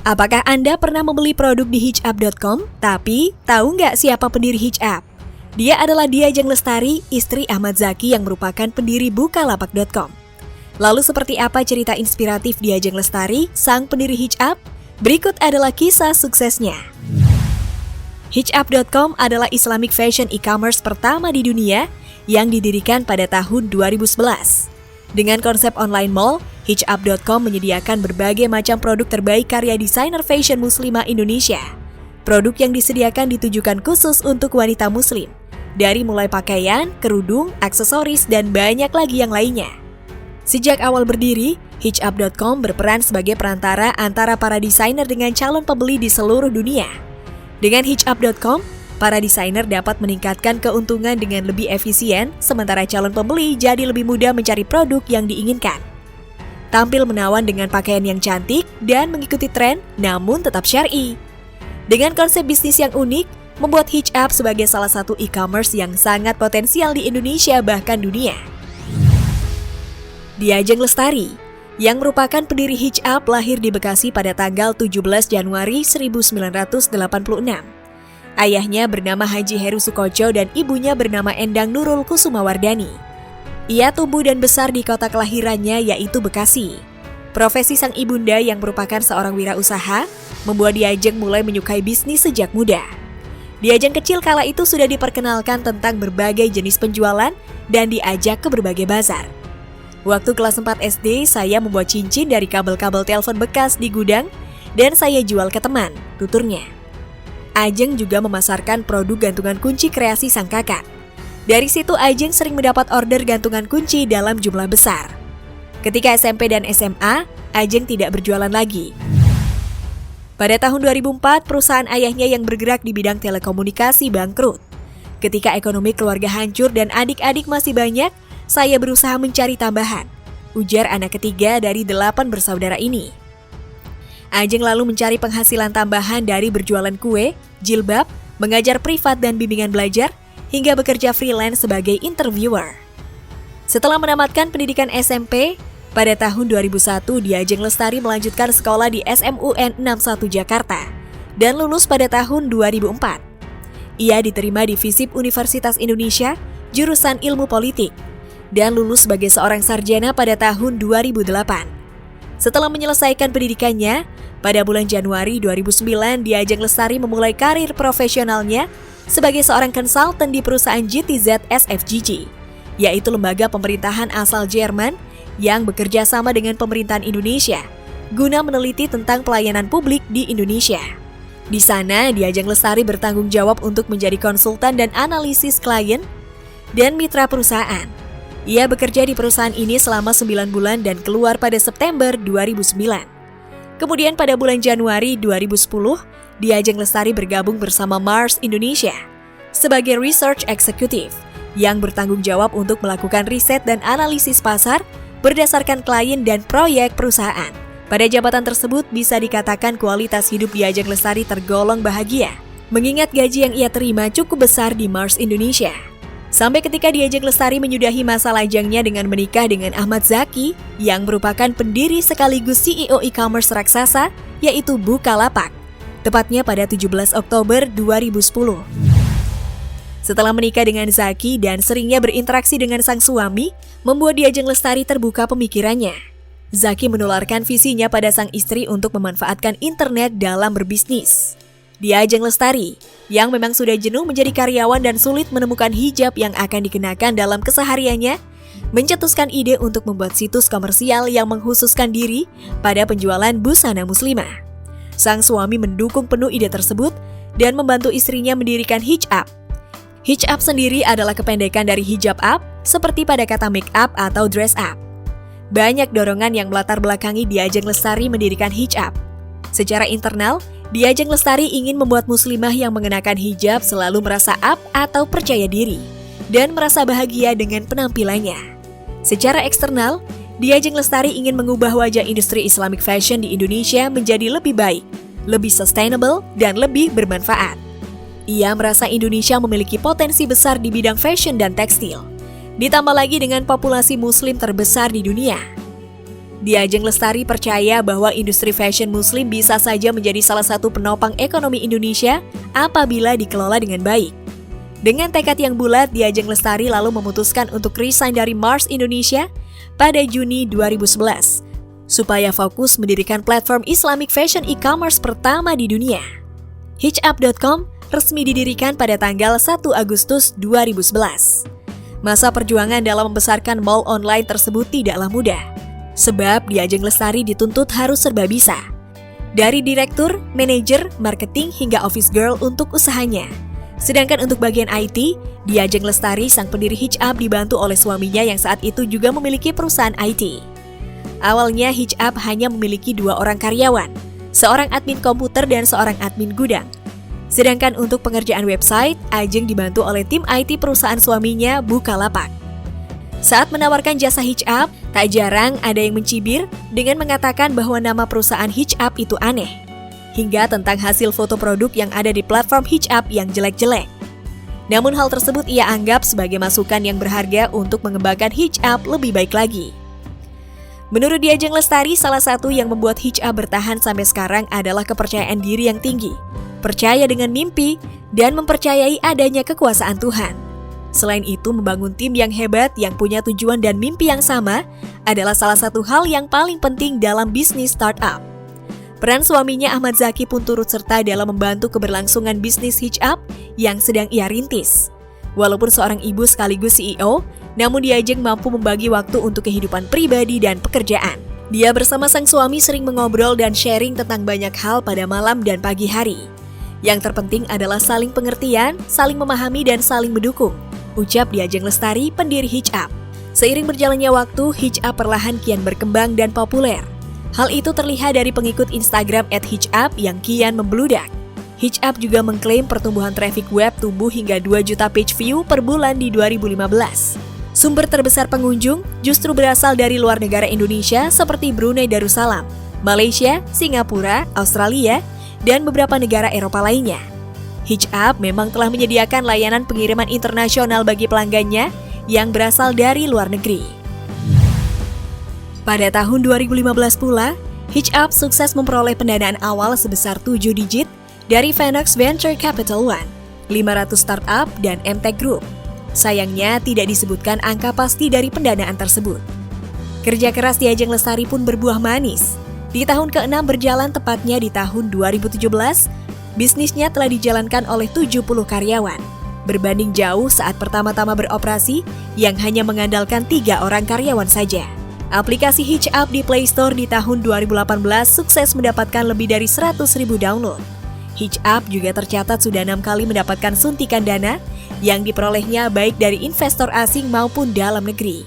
Apakah Anda pernah membeli produk di hitchup.com? Tapi, tahu nggak siapa pendiri Hitchup? Dia adalah Diajeng Lestari, istri Ahmad Zaki yang merupakan pendiri Bukalapak.com. Lalu seperti apa cerita inspiratif Diajeng Lestari, sang pendiri Hitchup? Berikut adalah kisah suksesnya. Hitchup.com adalah Islamic fashion e-commerce pertama di dunia yang didirikan pada tahun 2011. Dengan konsep online mall, Hitchup.com menyediakan berbagai macam produk terbaik karya desainer fashion muslimah Indonesia. Produk yang disediakan ditujukan khusus untuk wanita muslim, dari mulai pakaian, kerudung, aksesoris, dan banyak lagi yang lainnya. Sejak awal berdiri, Hitchup.com berperan sebagai perantara antara para desainer dengan calon pembeli di seluruh dunia. Dengan Hitchup.com, para desainer dapat meningkatkan keuntungan dengan lebih efisien, sementara calon pembeli jadi lebih mudah mencari produk yang diinginkan. Tampil menawan dengan pakaian yang cantik dan mengikuti tren, namun tetap syar'i. Dengan konsep bisnis yang unik, membuat Hitchup sebagai salah satu e-commerce yang sangat potensial di Indonesia bahkan dunia. Diajeng Lestari, yang merupakan pendiri Hitchup, lahir di Bekasi pada tanggal 17 Januari 1986. Ayahnya bernama Haji Heru Sukoco dan ibunya bernama Endang Nurul Kusumawardani. Ia tumbuh dan besar di kota kelahirannya yaitu Bekasi. Profesi sang ibunda yang merupakan seorang wirausaha membuat Diajeng mulai menyukai bisnis sejak muda. Diajeng kecil kala itu sudah diperkenalkan tentang berbagai jenis penjualan dan diajak ke berbagai bazar. Waktu kelas 4 SD, saya membuat cincin dari kabel-kabel telepon bekas di gudang dan saya jual ke teman, tuturnya. Ajeng juga memasarkan produk gantungan kunci kreasi sang kakak. Dari situ Ajeng sering mendapat order gantungan kunci dalam jumlah besar. Ketika SMP dan SMA, Ajeng tidak berjualan lagi. Pada tahun 2004, perusahaan ayahnya yang bergerak di bidang telekomunikasi bangkrut. Ketika ekonomi keluarga hancur dan adik-adik masih banyak, saya berusaha mencari tambahan, ujar anak ketiga dari 8 bersaudara ini. Ajeng lalu mencari penghasilan tambahan dari berjualan kue, jilbab, mengajar privat dan bimbingan belajar, hingga bekerja freelance sebagai interviewer. Setelah menamatkan pendidikan SMP, pada tahun 2001 Diajeng Lestari melanjutkan sekolah di SMUN 61 Jakarta dan lulus pada tahun 2004. Ia diterima di FISIP Universitas Indonesia, jurusan Ilmu Politik, dan lulus sebagai seorang sarjana pada tahun 2008. Setelah menyelesaikan pendidikannya, pada bulan Januari 2009 Diajeng Lestari memulai karir profesionalnya sebagai seorang konsultan di perusahaan GTZ SFGG, yaitu lembaga pemerintahan asal Jerman yang bekerja sama dengan pemerintahan Indonesia guna meneliti tentang pelayanan publik di Indonesia. Di sana, Diajeng Lestari bertanggung jawab untuk menjadi konsultan dan analisis klien dan mitra perusahaan. Ia bekerja di perusahaan ini selama 9 bulan dan keluar pada September 2009. Kemudian pada bulan Januari 2010, Diajeng Lestari bergabung bersama Mars Indonesia sebagai Research Executive yang bertanggung jawab untuk melakukan riset dan analisis pasar berdasarkan klien dan proyek perusahaan. Pada jabatan tersebut bisa dikatakan kualitas hidup Diajeng Lestari tergolong bahagia, mengingat gaji yang ia terima cukup besar di Mars Indonesia. Sampai ketika Diajeng Lestari menyudahi masa lajangnya dengan menikah dengan Ahmad Zaki yang merupakan pendiri sekaligus CEO e-commerce raksasa yaitu Bukalapak, tepatnya pada 17 Oktober 2010. Setelah menikah dengan Zaki dan seringnya berinteraksi dengan sang suami, membuat Diajeng Lestari terbuka pemikirannya. Zaki menularkan visinya pada sang istri untuk memanfaatkan internet dalam berbisnis. Diajeng Lestari, yang memang sudah jenuh menjadi karyawan dan sulit menemukan hijab yang akan dikenakan dalam kesehariannya, mencetuskan ide untuk membuat situs komersial yang mengkhususkan diri pada penjualan busana muslimah. Sang suami mendukung penuh ide tersebut dan membantu istrinya mendirikan Hitchup. Hitchup sendiri adalah kependekan dari hijab up, seperti pada kata make up atau dress up. Banyak dorongan yang melatar belakangi Diajeng Lestari mendirikan Hitchup. Secara internal, Diajeng Lestari ingin membuat muslimah yang mengenakan hijab selalu merasa up atau percaya diri dan merasa bahagia dengan penampilannya. Secara eksternal, Diajeng Lestari ingin mengubah wajah industri Islamic fashion di Indonesia menjadi lebih baik, lebih sustainable, dan lebih bermanfaat. Ia merasa Indonesia memiliki potensi besar di bidang fashion dan tekstil, ditambah lagi dengan populasi muslim terbesar di dunia. Diajeng Lestari percaya bahwa industri fashion muslim bisa saja menjadi salah satu penopang ekonomi Indonesia apabila dikelola dengan baik. Dengan tekad yang bulat, Diajeng Lestari lalu memutuskan untuk resign dari Mars Indonesia pada Juni 2011, supaya fokus mendirikan platform Islamic fashion e-commerce pertama di dunia. Hitchup.com resmi didirikan pada tanggal 1 Agustus 2011. Masa perjuangan dalam membesarkan mall online tersebut tidaklah mudah, sebab Diajeng Lestari dituntut harus serba bisa. Dari direktur, manajer, marketing, hingga office girl untuk usahanya. Sedangkan untuk bagian IT, Diajeng Lestari sang pendiri Hitchup dibantu oleh suaminya yang saat itu juga memiliki perusahaan IT. Awalnya Hitchup hanya memiliki 2 orang karyawan, seorang admin komputer dan seorang admin gudang. Sedangkan untuk pengerjaan website, Ajeng dibantu oleh tim IT perusahaan suaminya, Bukalapak. Saat menawarkan jasa Hitchup, tak jarang ada yang mencibir dengan mengatakan bahwa nama perusahaan Hitchup itu aneh, hingga tentang hasil foto produk yang ada di platform Hitchup yang jelek-jelek. Namun hal tersebut ia anggap sebagai masukan yang berharga untuk mengembangkan Hitchup lebih baik lagi. Menurut Diajeng Lestari, salah satu yang membuat Hitchup bertahan sampai sekarang adalah kepercayaan diri yang tinggi, percaya dengan mimpi, dan mempercayai adanya kekuasaan Tuhan. Selain itu, membangun tim yang hebat yang punya tujuan dan mimpi yang sama adalah salah satu hal yang paling penting dalam bisnis startup. Peran suaminya Ahmad Zaki pun turut serta dalam membantu keberlangsungan bisnis Hitchup yang sedang ia rintis. Walaupun seorang ibu sekaligus CEO, namun Diajeng mampu membagi waktu untuk kehidupan pribadi dan pekerjaan. Dia bersama sang suami sering mengobrol dan sharing tentang banyak hal pada malam dan pagi hari. Yang terpenting adalah saling pengertian, saling memahami, dan saling mendukung, ucap Diajeng Lestari, pendiri Hitchup. Seiring berjalannya waktu, Hitchup perlahan kian berkembang dan populer. Hal itu terlihat dari pengikut Instagram @hitchup yang kian membludak. Hitchup juga mengklaim pertumbuhan traffic web tumbuh hingga 2 juta page view per bulan di 2015. Sumber terbesar pengunjung justru berasal dari luar negara Indonesia seperti Brunei Darussalam, Malaysia, Singapura, Australia, dan beberapa negara Eropa lainnya. Hitchup memang telah menyediakan layanan pengiriman internasional bagi pelanggannya yang berasal dari luar negeri. Pada tahun 2015 pula, Hitchup sukses memperoleh pendanaan awal sebesar 7 digit dari Phoenix Venture Capital One, 500 startup, dan MTech Group. Sayangnya tidak disebutkan angka pasti dari pendanaan tersebut. Kerja keras Diajeng Lestari pun berbuah manis. Di tahun ke-6 berjalan, tepatnya di tahun 2017, bisnisnya telah dijalankan oleh 70 karyawan. Berbanding jauh saat pertama-tama beroperasi yang hanya mengandalkan 3 orang karyawan saja. Aplikasi Hitchup di Play Store di tahun 2018 sukses mendapatkan lebih dari 100.000 download. Hitchup juga tercatat sudah 6 kali mendapatkan suntikan dana yang diperolehnya baik dari investor asing maupun dalam negeri.